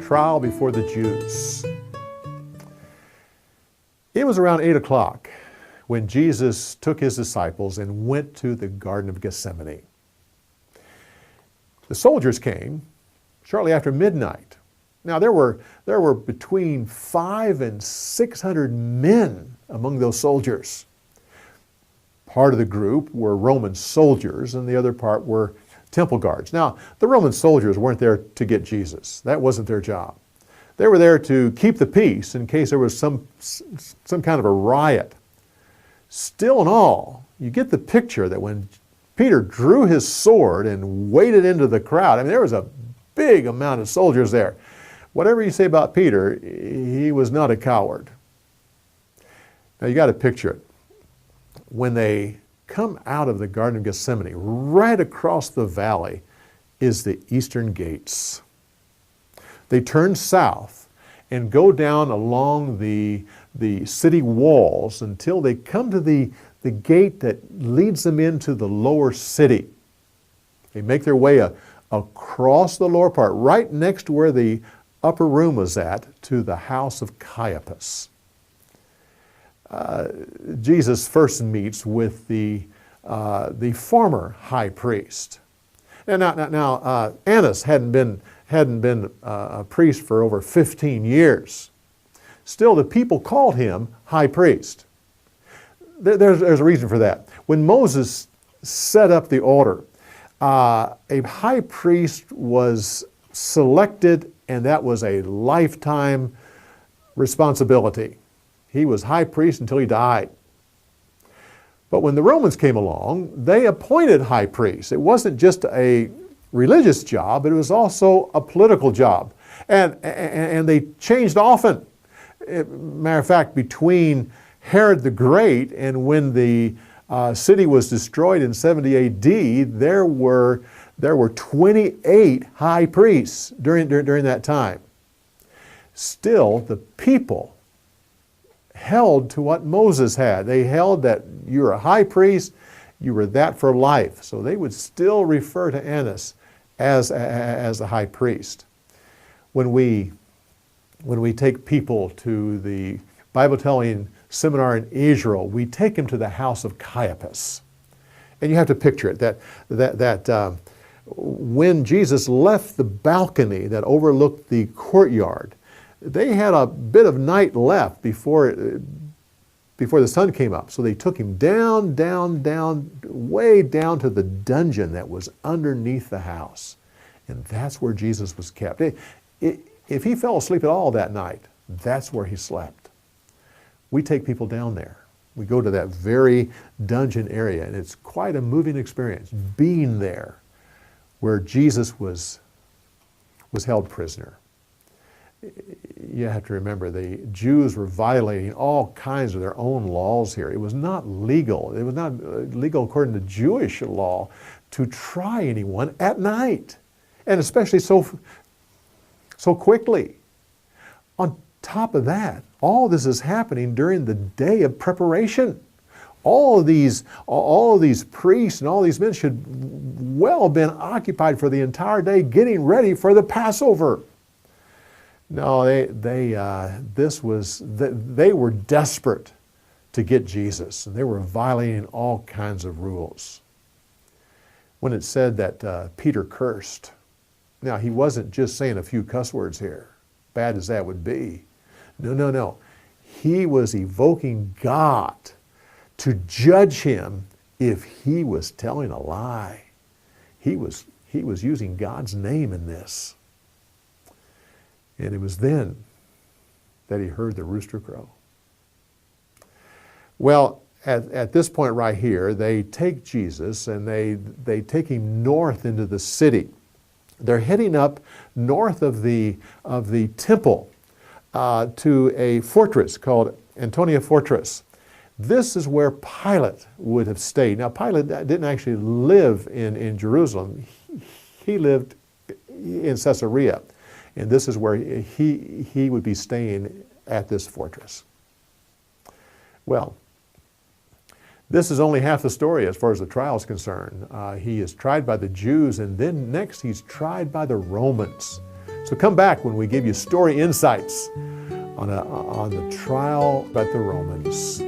Trial before the Jews. It was around 8 o'clock when Jesus took his disciples and went to the Garden of Gethsemane. The soldiers came shortly after midnight. Now there were between 500 and 600 men among those soldiers. Part of the group were Roman soldiers and the other part were temple guards. Now, the Roman soldiers weren't there to get Jesus. That wasn't their job. They were there to keep the peace in case there was some kind of a riot. Still in all, you get the picture that when Peter drew his sword and waded into the crowd, I mean, there was a big amount of soldiers there. Whatever you say about Peter, he was not a coward. Now, you got to picture it. When they come out of the Garden of Gethsemane, right across the valley is the eastern gates. They turn south and go down along the city walls until they come to the gate that leads them into the lower city. They make their way across the lower part, right next to where the upper room was at, to the house of Caiaphas. Jesus first meets with the former high priest. Now, Annas hadn't been a priest for over 15 years. Still, the people called him high priest. There's a reason for that. When Moses set up the altar, a high priest was selected, and that was a lifetime responsibility. He was high priest until he died. But when the Romans came along, they appointed high priests. It wasn't just a religious job, but it was also a political job. And they changed often. Matter of fact, between Herod the Great and when the city was destroyed in 70 A.D., there were 28 high priests during that time. Still, the people held to what Moses had. They held that you're a high priest, you were that for life. So they would still refer to Annas as the high priest. When we take people to the Bible-telling seminar in Israel, we take them to the house of Caiaphas. And you have to picture it, that when Jesus left the balcony that overlooked the courtyard, they had a bit of night left before the sun came up. So they took him down, way down to the dungeon that was underneath the house. And that's where Jesus was kept. If he fell asleep at all that night, that's where he slept. We take people down there. We go to that very dungeon area, and it's quite a moving experience, being there where Jesus was held prisoner. You have to remember, the Jews were violating all kinds of their own laws here. It was not legal. It was not legal according to Jewish law to try anyone at night, and especially so quickly. On top of that, all this is happening during the day of preparation. All of these priests and all these men should well have been occupied for the entire day getting ready for the Passover. No, they were desperate to get Jesus, and they were violating all kinds of rules. When it said that Peter cursed, now he wasn't just saying a few cuss words here, bad as that would be. No. He was evoking God to judge him if he was telling a lie. He was using God's name in this. And it was then that he heard the rooster crow. Well, at this point right here, they take Jesus and they take him north into the city. They're heading up north of the temple to a fortress called Antonia Fortress. This is where Pilate would have stayed. Now, Pilate didn't actually live in Jerusalem. He lived in Caesarea. And this is where he would be staying at this fortress. Well, This is only half the story as far as the trial is concerned. He is tried by the Jews, and then next he's tried by the Romans. So come back when we give you story insights on the trial by the Romans.